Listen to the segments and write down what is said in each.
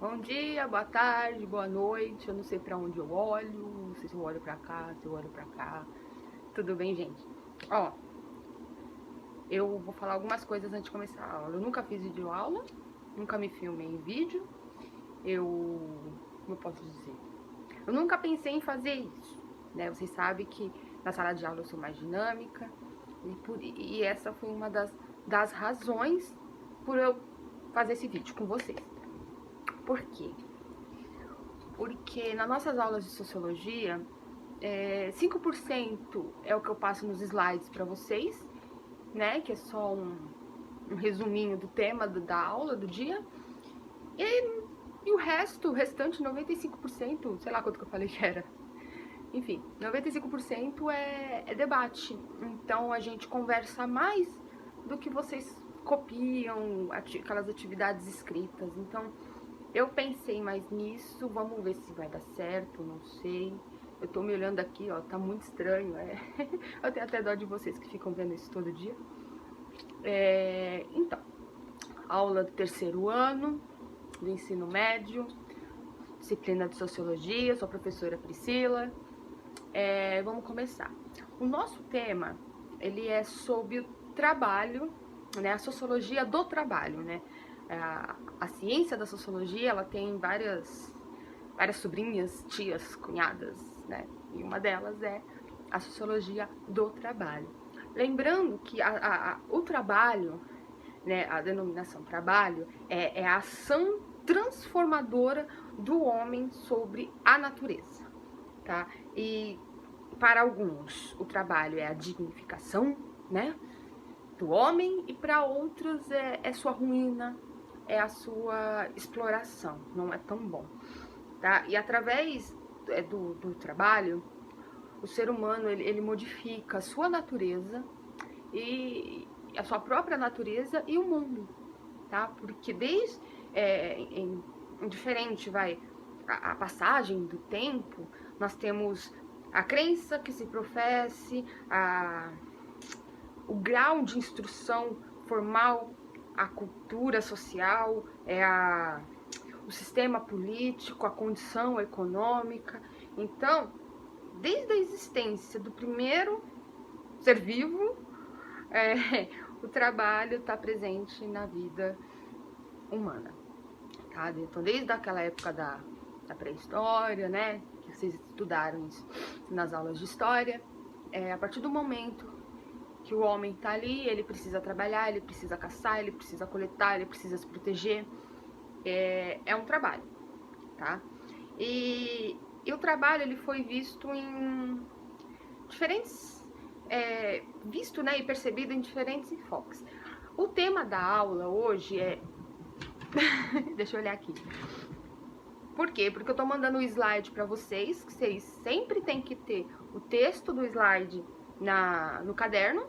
Bom dia, boa tarde, boa noite. Eu não sei pra onde eu olho, não sei se eu olho pra cá, se eu olho pra cá. Tudo bem, gente? Ó, eu vou falar algumas coisas antes de começar a aula. Eu nunca fiz videoaula, nunca me filmei em vídeo. Como eu posso dizer? Eu nunca pensei em fazer isso, né? Vocês sabem que na sala de aula eu sou mais dinâmica e essa foi uma das razões por eu fazer esse vídeo com vocês. Por quê? Porque nas nossas aulas de sociologia, 5% é o que eu passo nos slides para vocês, né? Que é só um resuminho do tema da aula do dia. E o restante, 95%, sei lá quanto que eu falei que era. Enfim, 95% é debate. Então a gente conversa mais do que vocês copiam aquelas atividades escritas. Então eu pensei mais nisso, vamos ver se vai dar certo, não sei. Eu tô me olhando aqui, ó, tá muito estranho, Eu tenho até dó de vocês que ficam vendo isso todo dia. Então, aula do terceiro ano, do ensino médio, disciplina de sociologia, sou a professora Priscila. Vamos começar. O nosso tema, ele é sobre o trabalho, né, a sociologia do trabalho, né? A ciência da sociologia, ela tem várias sobrinhas, tias, cunhadas, né? E uma delas é a sociologia do trabalho. Lembrando que o trabalho, né, a denominação trabalho, é a ação transformadora do homem sobre a natureza, tá? E para alguns o trabalho é a dignificação, né, do homem, e para outros é sua ruína, é a sua exploração, não é tão bom, tá? E através do trabalho, o ser humano ele modifica a sua natureza e a sua própria natureza e o mundo, tá? Porque desde diferente vai a passagem do tempo, nós temos a crença que se professe, o grau de instrução formal, a cultura social, o sistema político, a condição econômica. Então, desde a existência do primeiro ser vivo, o trabalho está presente na vida humana, tá? Então, desde aquela época da pré-história, né, que vocês estudaram isso nas aulas de história, a partir do momento que o homem está ali, ele precisa trabalhar, ele precisa caçar, ele precisa coletar, ele precisa se proteger, é um trabalho, tá? E o trabalho, ele foi visto em diferentes, visto, né, e percebido em diferentes enfoques. O tema da aula hoje é deixa eu olhar aqui. Por quê? Porque eu tô mandando o slide para vocês, que vocês sempre tem que ter o texto do slide no caderno,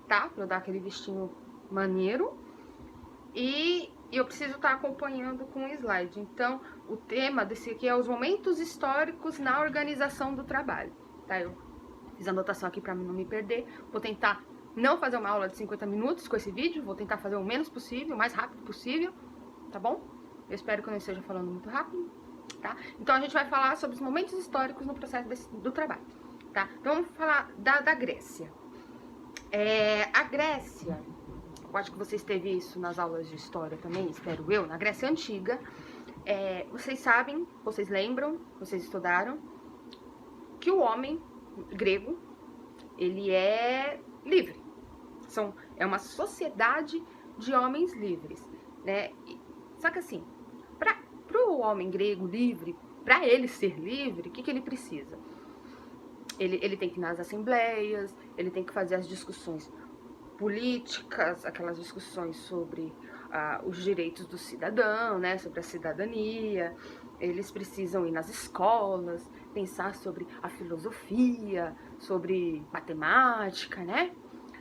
tá? Pra eu dar aquele vestinho maneiro. E eu preciso estar acompanhando com o slide. Então, o tema desse aqui é os momentos históricos na organização do trabalho, tá? Eu fiz a anotação aqui para não me perder. Vou tentar não fazer uma aula de 50 minutos com esse vídeo, vou tentar fazer o menos possível, o mais rápido possível, tá bom? Eu espero que eu não esteja falando muito rápido, tá? Então a gente vai falar sobre os momentos históricos no processo do trabalho, tá? Então vamos falar da Grécia. A Grécia, eu acho que vocês teve isso nas aulas de história também, espero eu, na Grécia Antiga. Vocês sabem, vocês lembram, vocês estudaram, que o homem grego, ele é livre. É uma sociedade de homens livres, né? Só que assim, para o homem grego livre, para ele ser livre, o que ele precisa? Ele tem que ir nas assembleias, ele tem que fazer as discussões políticas, aquelas discussões sobre os direitos do cidadão, né, sobre a cidadania. Eles precisam ir nas escolas, pensar sobre a filosofia, sobre matemática, né?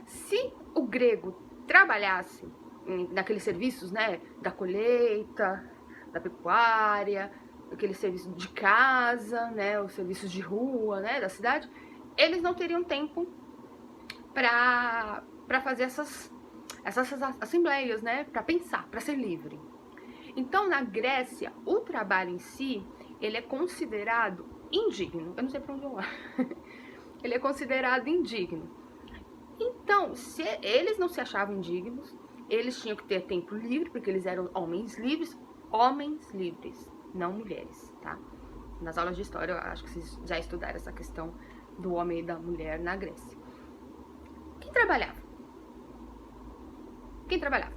Se o grego trabalhasse naqueles serviços, né, da colheita, da pecuária, aqueles serviços de casa, né, os serviços de rua, né, da cidade, eles não teriam tempo para fazer essas assembleias, né, para pensar, para ser livre. Então, na Grécia, o trabalho em si, ele é considerado indigno. Eu não sei pra onde eu vou. Ele é considerado indigno. Então, se eles não se achavam indignos, eles tinham que ter tempo livre, porque eles eram homens livres, não mulheres, tá? Nas aulas de história, eu acho que vocês já estudaram essa questão do homem e da mulher na Grécia. Quem trabalhava? Quem trabalhava?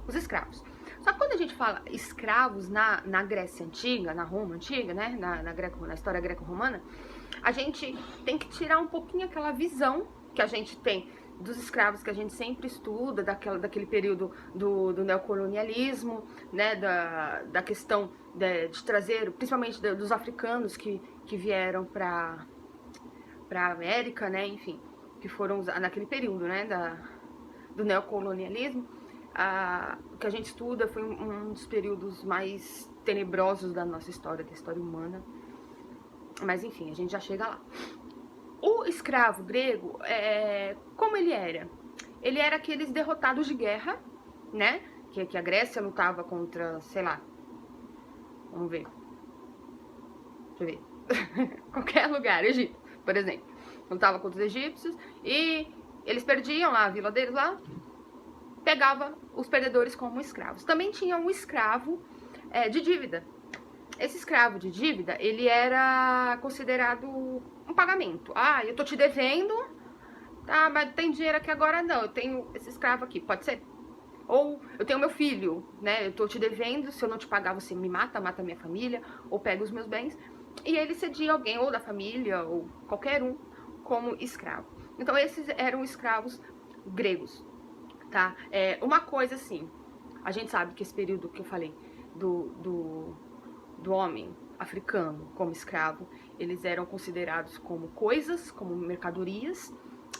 Os escravos. Só que quando a gente fala escravos na Grécia Antiga, na Roma Antiga, né? Na história greco-romana, a gente tem que tirar um pouquinho aquela visão que a gente tem dos escravos que a gente sempre estuda, daquele período do neocolonialismo, né, da questão de trazer, principalmente dos africanos que vieram para a América, né, enfim, que foram naquele período, né, do neocolonialismo. O que a gente estuda foi um dos períodos mais tenebrosos da nossa história, da história humana. Mas enfim, a gente já chega lá. O escravo grego, como ele era? Ele era aqueles derrotados de guerra, né? Que a Grécia lutava contra, sei lá. Vamos ver. Deixa eu ver. Qualquer lugar, Egito, por exemplo. Lutava contra os egípcios e eles perdiam lá a vila deles lá. Pegava os perdedores como escravos. Também tinha um escravo de dívida. Esse escravo de dívida, ele era considerado um pagamento. Ah, eu tô te devendo, tá, mas tem dinheiro aqui agora não, eu tenho esse escravo aqui, pode ser? Ou eu tenho meu filho, né, eu tô te devendo, se eu não te pagar você me mata a minha família, ou pega os meus bens. E ele cedia alguém, ou da família, ou qualquer um, como escravo. Então esses eram escravos gregos, tá? Uma coisa assim, a gente sabe que esse período que eu falei do homem africano como escravo, eles eram considerados como coisas, como mercadorias.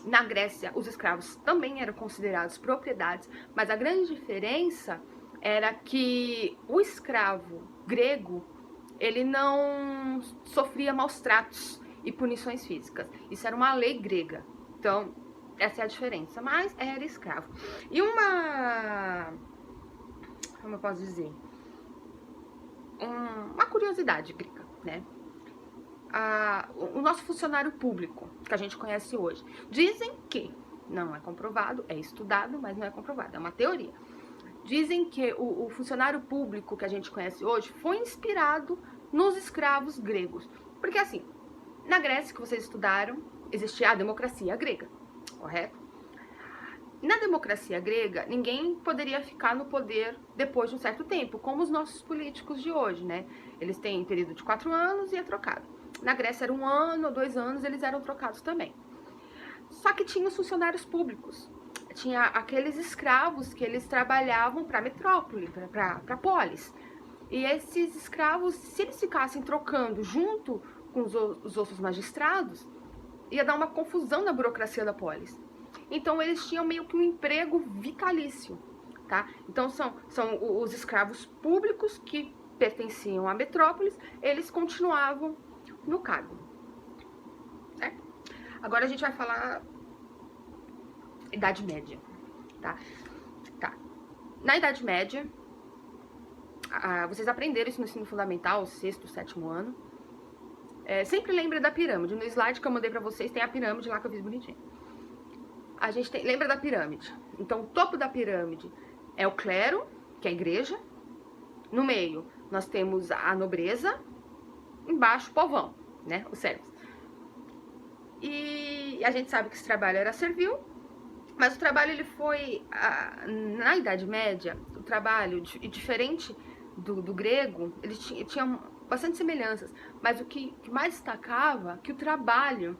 Na Grécia, os escravos também eram considerados propriedades, mas a grande diferença era que o escravo grego, ele não sofria maus tratos e punições físicas. Isso era uma lei grega. Então, essa é a diferença, mas era escravo. E como eu posso dizer? Uma curiosidade grega, né? O nosso funcionário público, que a gente conhece hoje, dizem que, não é comprovado, é estudado, mas não é comprovado, é uma teoria. Dizem que o funcionário público que a gente conhece hoje foi inspirado nos escravos gregos. Porque assim, na Grécia que vocês estudaram, existia a democracia grega, correto? Na democracia grega, ninguém poderia ficar no poder depois de um certo tempo, como os nossos políticos de hoje, né? Eles têm um período de 4 anos e é trocado. Na Grécia era 1 ano ou 2 anos, eles eram trocados também. Só que tinha os funcionários públicos. Tinha aqueles escravos que eles trabalhavam para a metrópole, para a polis. E esses escravos, se eles ficassem trocando junto com os outros magistrados, ia dar uma confusão na burocracia da polis. Então eles tinham meio que um emprego vitalício, tá? Então são os escravos públicos que pertenciam à metrópolis, eles continuavam no cargo. Certo? Agora a gente vai falar Idade Média, tá? Na Idade Média, vocês aprenderam isso no ensino fundamental, 6º, 7º ano. Sempre lembra da pirâmide. No slide que eu mandei pra vocês tem a pirâmide lá que eu fiz bonitinho. A gente lembra da pirâmide. Então, o topo da pirâmide é o clero, que é a igreja. No meio, nós temos a nobreza. Embaixo, o povão, né? Os servos. E a gente sabe que esse trabalho era servil. Mas o trabalho, ele foi... na Idade Média, o trabalho, diferente do grego, ele tinha bastante semelhanças. Mas o que mais destacava, que o trabalho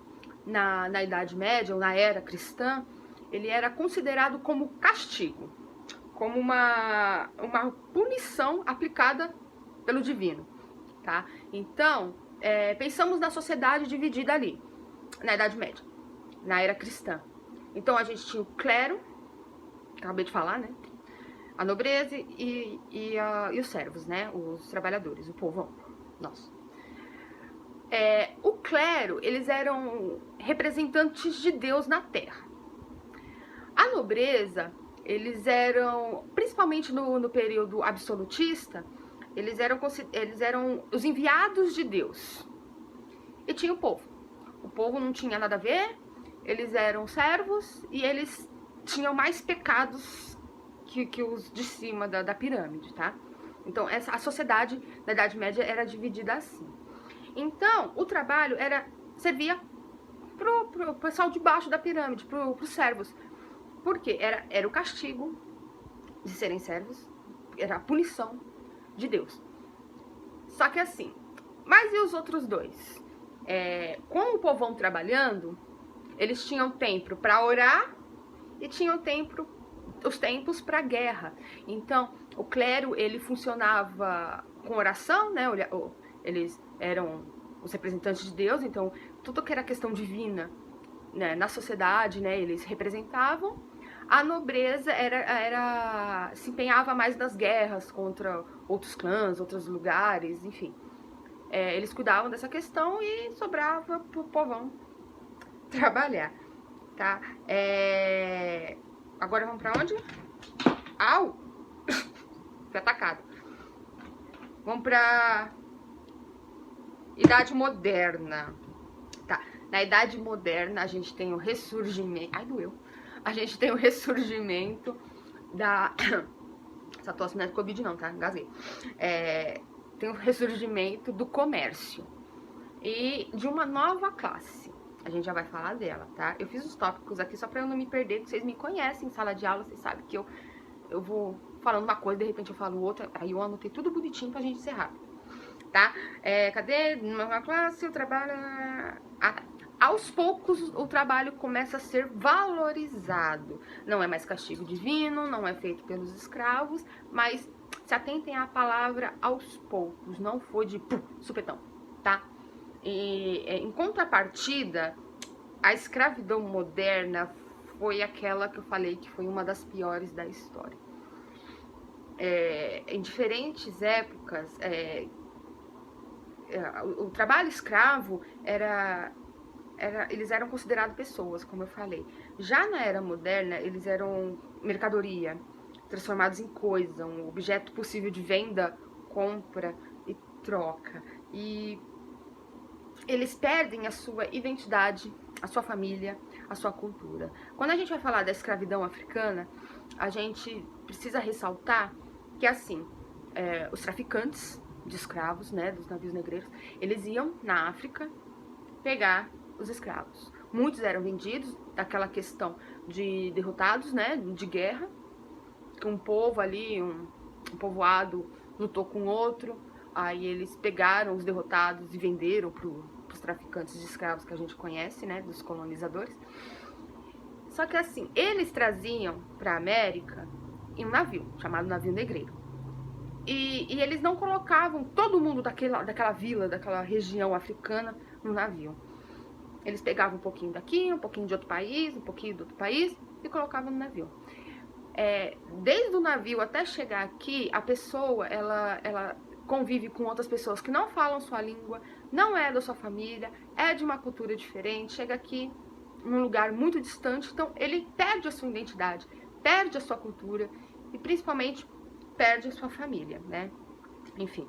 na Idade Média, ou na era cristã, ele era considerado como castigo, como uma punição aplicada pelo divino, tá? Então, pensamos na sociedade dividida ali, na Idade Média, na era cristã. Então, a gente tinha o clero, acabei de falar, né? A nobreza e os servos, né? Os trabalhadores, o povão nosso. O clero, eles eram representantes de Deus na terra. A nobreza, eles eram, principalmente no período absolutista, eles eram os enviados de Deus. E tinha o povo. O povo não tinha nada a ver, eles eram servos e eles tinham mais pecados que os de cima da pirâmide, tá? Então, a sociedade da Idade Média era dividida assim. Então, o trabalho servia pro pessoal de baixo da pirâmide, pros servos. Por quê? Era o castigo de serem servos, era a punição de Deus. Só que assim, mas e os outros dois? Com o povão trabalhando, eles tinham tempo para orar e tinham os tempos para guerra. Então, o clero, ele funcionava com oração, né? Eles eram os representantes de Deus, então tudo que era questão divina, né, na sociedade, né, eles representavam. A nobreza se empenhava mais nas guerras contra outros clãs, outros lugares, enfim. Eles cuidavam dessa questão e sobrava pro povão trabalhar, tá? Agora vamos pra onde? Au! Fui atacado. Vamos pra Idade Moderna. Tá, na Idade Moderna a gente tem o ressurgimento... Ai, doeu. A gente tem o ressurgimento da... Essa tosse não é Covid não, tá? Engasguei. Tem o ressurgimento do comércio e de uma nova classe. A gente já vai falar dela, tá? Eu fiz os tópicos aqui só pra eu não me perder, porque vocês me conhecem em sala de aula, vocês sabem que eu vou falando uma coisa, de repente eu falo outra, aí eu anotei tudo bonitinho pra gente ser rápido, tá? Cadê? Nova classe, o trabalho... Ah, tá. Aos poucos, o trabalho começa a ser valorizado. Não é mais castigo divino, não é feito pelos escravos, mas se atentem à palavra aos poucos, não foi de supetão, tá? E em contrapartida, a escravidão moderna foi aquela que eu falei que foi uma das piores da história. Em diferentes épocas, o trabalho escravo eles eram considerados pessoas, como eu falei. Já na era moderna, eles eram mercadoria, transformados em coisa, um objeto possível de venda, compra e troca. E eles perdem a sua identidade, a sua família, a sua cultura. Quando a gente vai falar da escravidão africana, a gente precisa ressaltar que, assim, os traficantes de escravos, né, dos navios negreiros, eles iam na África pegar os escravos. Muitos eram vendidos, daquela questão de derrotados, né, de guerra, que um povo ali, um povoado lutou com outro, aí eles pegaram os derrotados e venderam para os traficantes de escravos que a gente conhece, né, dos colonizadores. Só que assim, eles traziam para a América em um navio, chamado navio negreiro. E eles não colocavam todo mundo daquela vila, daquela região africana no navio. Eles pegavam um pouquinho daqui, um pouquinho de outro país, um pouquinho de outro país e colocavam no navio. Desde o navio até chegar aqui, a pessoa, ela convive com outras pessoas que não falam sua língua, não é da sua família, é de uma cultura diferente, chega aqui num lugar muito distante, então ele perde a sua identidade, perde a sua cultura e principalmente perde a sua família, né? Enfim,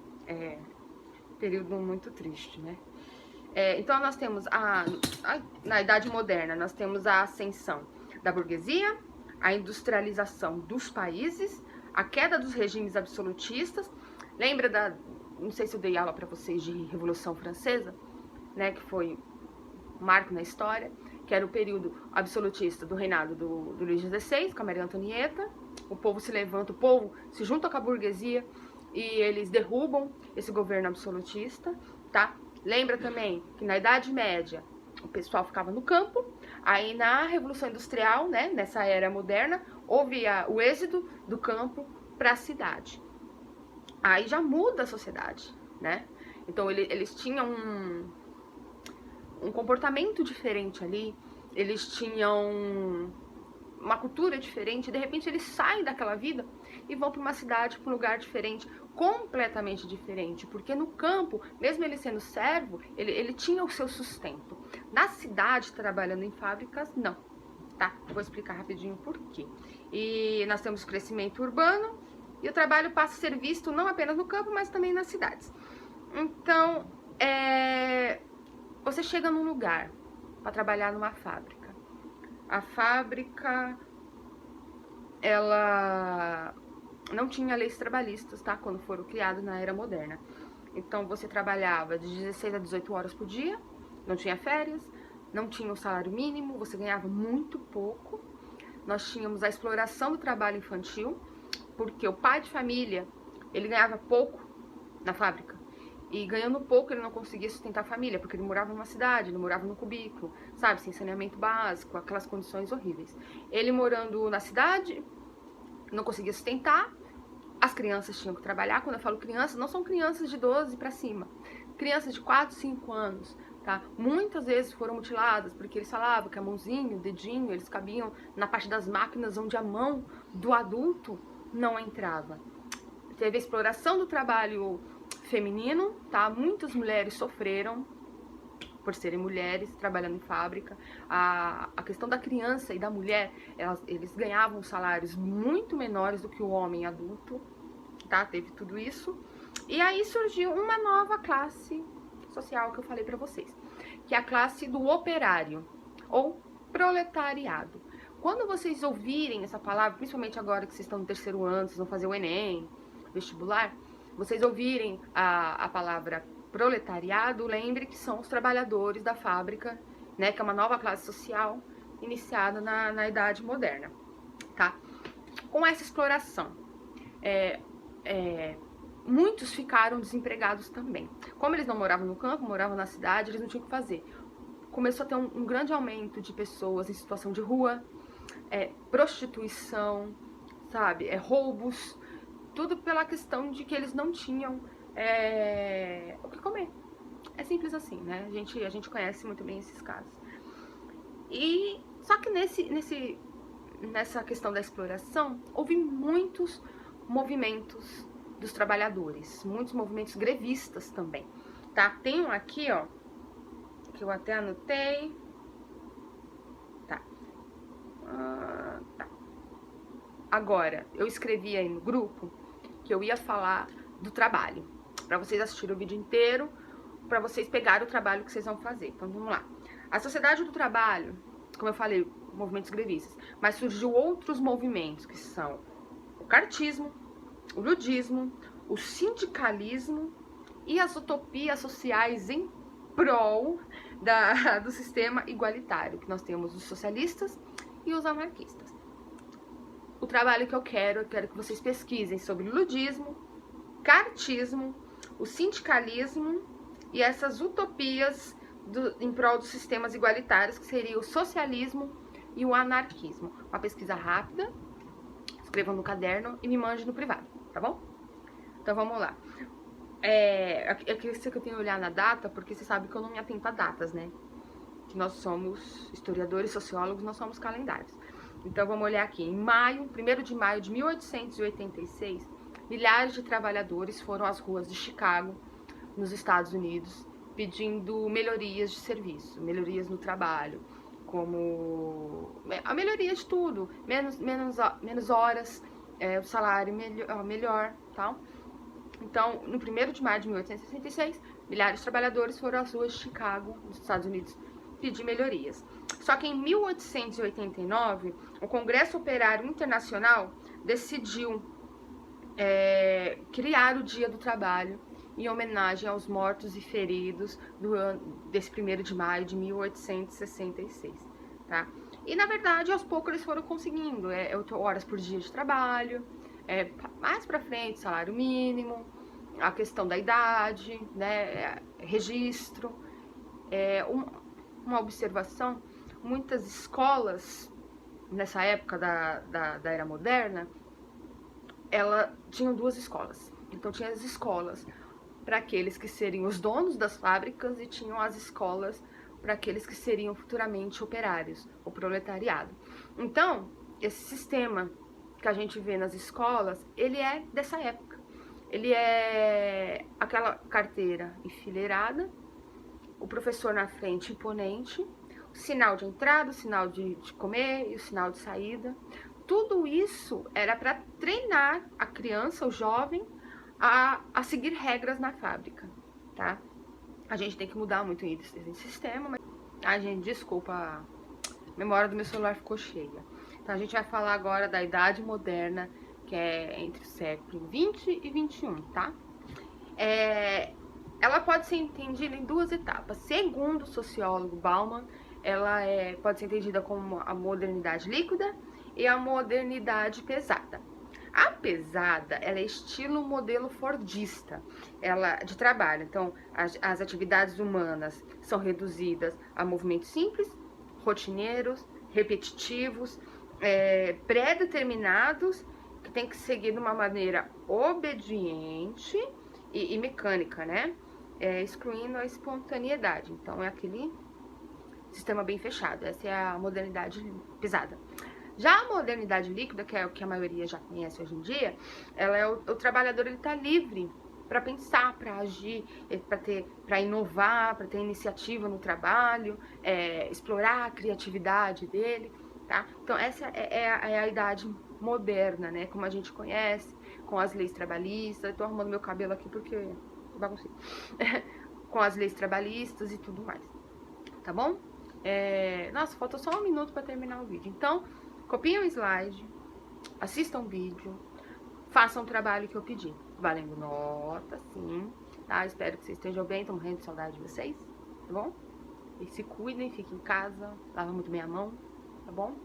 período muito triste, né? Então nós temos na Idade Moderna, nós temos a ascensão da burguesia, a industrialização dos países, a queda dos regimes absolutistas. Lembra não sei se eu dei aula para vocês de Revolução Francesa, né, que foi um marco na história, que era o período absolutista do reinado do Luís XVI, com a Maria Antonieta. O povo se levanta, o povo se junta com a burguesia e eles derrubam esse governo absolutista, tá? Lembra também que na Idade Média o pessoal ficava no campo, aí na Revolução Industrial, né, nessa era moderna, houve o êxodo do campo para a cidade. Aí já muda a sociedade, né? Então eles tinham um comportamento diferente ali, eles tinham uma cultura diferente, de repente eles saem daquela vida e vão para uma cidade, para um lugar diferente, completamente diferente, porque no campo, mesmo ele sendo servo, ele tinha o seu sustento. Na cidade, trabalhando em fábricas, não. tá? Eu vou explicar rapidinho por quê. E nós temos crescimento urbano e o trabalho passa a ser visto não apenas no campo, mas também nas cidades. Então, você chega num lugar para trabalhar numa fábrica. A fábrica, ela não tinha leis trabalhistas, tá? Quando foram criadas na era moderna. Então, você trabalhava de 16 a 18 horas por dia, não tinha férias, não tinha o salário mínimo, você ganhava muito pouco. Nós tínhamos a exploração do trabalho infantil, porque o pai de família, ele ganhava pouco na fábrica. E ganhando pouco, ele não conseguia sustentar a família, porque ele morava numa cidade, ele morava num cubículo, sabe? Sem saneamento básico, aquelas condições horríveis. Ele morando na cidade, não conseguia sustentar, as crianças tinham que trabalhar. Quando eu falo crianças, não são crianças de 12 para cima. Crianças de 4, 5 anos, tá? Muitas vezes foram mutiladas, porque eles falavam que a mãozinha, o dedinho, eles cabiam na parte das máquinas onde a mão do adulto não entrava. Teve a exploração do trabalho feminino, tá? Muitas mulheres sofreram por serem mulheres trabalhando em fábrica. A questão da criança e da mulher, eles ganhavam salários muito menores do que o homem adulto, tá? Teve tudo isso. E aí surgiu uma nova classe social que eu falei pra vocês, que é a classe do operário, ou proletariado. Quando vocês ouvirem essa palavra, principalmente agora que vocês estão no terceiro ano, vocês vão fazer o Enem, vestibular, vocês ouvirem a palavra proletariado, lembre que são os trabalhadores da fábrica, né, que é uma nova classe social iniciada na Idade Moderna, tá? Com essa exploração, muitos ficaram desempregados também. Como eles não moravam no campo, moravam na cidade, eles não tinham o que fazer. Começou a ter um grande aumento de pessoas em situação de rua, prostituição, sabe, roubos, tudo pela questão de que eles não tinham o que comer. É simples assim, né? A gente conhece muito bem esses casos. E só que nessa questão da exploração, houve muitos movimentos dos trabalhadores, muitos movimentos grevistas também, tá? Tem um aqui, ó, que eu até anotei. Tá. Tá. Agora, eu escrevi aí no grupo que eu ia falar do trabalho, para vocês assistirem o vídeo inteiro, para vocês pegarem o trabalho que vocês vão fazer. Então, vamos lá. A Sociedade do Trabalho, como eu falei, movimentos grevistas, mas surgiu outros movimentos, que são o cartismo, o ludismo, o sindicalismo e as utopias sociais em prol do sistema igualitário, que nós temos os socialistas e os anarquistas. O trabalho que eu quero que vocês pesquisem sobre o ludismo, cartismo, o sindicalismo e essas utopias em prol dos sistemas igualitários, que seria o socialismo e o anarquismo. Uma pesquisa rápida, escrevam no caderno e me mande no privado, tá bom? Então vamos lá. Aqui que eu tenho que olhar na data, porque você sabe que eu não me atento a datas, né? Que nós somos historiadores, sociólogos, nós somos calendários. Então vamos olhar aqui. Em maio, 1º de maio de 1886, milhares de trabalhadores foram às ruas de Chicago, nos Estados Unidos, pedindo melhorias de serviço, melhorias no trabalho, como a melhoria de tudo, menos horas, o salário melhor, tal. Então, no 1º de maio de 1866, milhares de trabalhadores foram às ruas de Chicago, nos Estados Unidos, pedir melhorias. Só que em 1889, o Congresso Operário Internacional decidiu criar o Dia do Trabalho em homenagem aos mortos e feridos desse 1º de maio de 1866, tá? E, na verdade, aos poucos eles foram conseguindo 8 horas por dia de trabalho, mais pra frente, salário mínimo, a questão da idade, né, registro. Uma observação, muitas escolas, nessa época da Era Moderna, tinham 2 escolas. Então, tinha as escolas para aqueles que seriam os donos das fábricas e tinham as escolas para aqueles que seriam futuramente operários, o proletariado. Então, esse sistema que a gente vê nas escolas, ele é dessa época. Ele é aquela carteira enfileirada, o professor na frente imponente, sinal de entrada, o sinal de comer e o sinal de saída. Tudo isso era para treinar a criança, o jovem, a seguir regras na fábrica, tá? A gente tem que mudar muito esse sistema, mas... Ai, gente, desculpa, a memória do meu celular ficou cheia. Então, a gente vai falar agora da Idade Moderna, que é entre o século 20 e 21, tá? Ela pode ser entendida em duas etapas. Segundo o sociólogo Bauman, ela pode ser entendida como a modernidade líquida e a modernidade pesada. A pesada, ela é estilo modelo fordista, ela de trabalho. Então, as atividades humanas são reduzidas a movimentos simples, rotineiros, repetitivos, pré-determinados, que tem que seguir de uma maneira obediente e mecânica, né? Excluindo a espontaneidade. Então, é aquele sistema bem fechado. Essa é a modernidade pesada. Já a modernidade líquida, que é o que a maioria já conhece hoje em dia, ela é o trabalhador, ele está livre para pensar, para agir, para inovar, para ter iniciativa no trabalho, explorar a criatividade dele, tá? Então essa é a idade moderna, né? Como a gente conhece, com as leis trabalhistas. Eu tô arrumando meu cabelo aqui porque baguncei. Com as leis trabalhistas e tudo mais, tá bom? Nossa, falta só um minuto para terminar o vídeo. Então, copiem o slide, assistam o vídeo, façam o trabalho que eu pedi. Valendo nota, sim, tá? Espero que vocês estejam bem, tô morrendo de saudade de vocês, tá bom? E se cuidem, fiquem em casa, lava muito bem a mão, tá bom?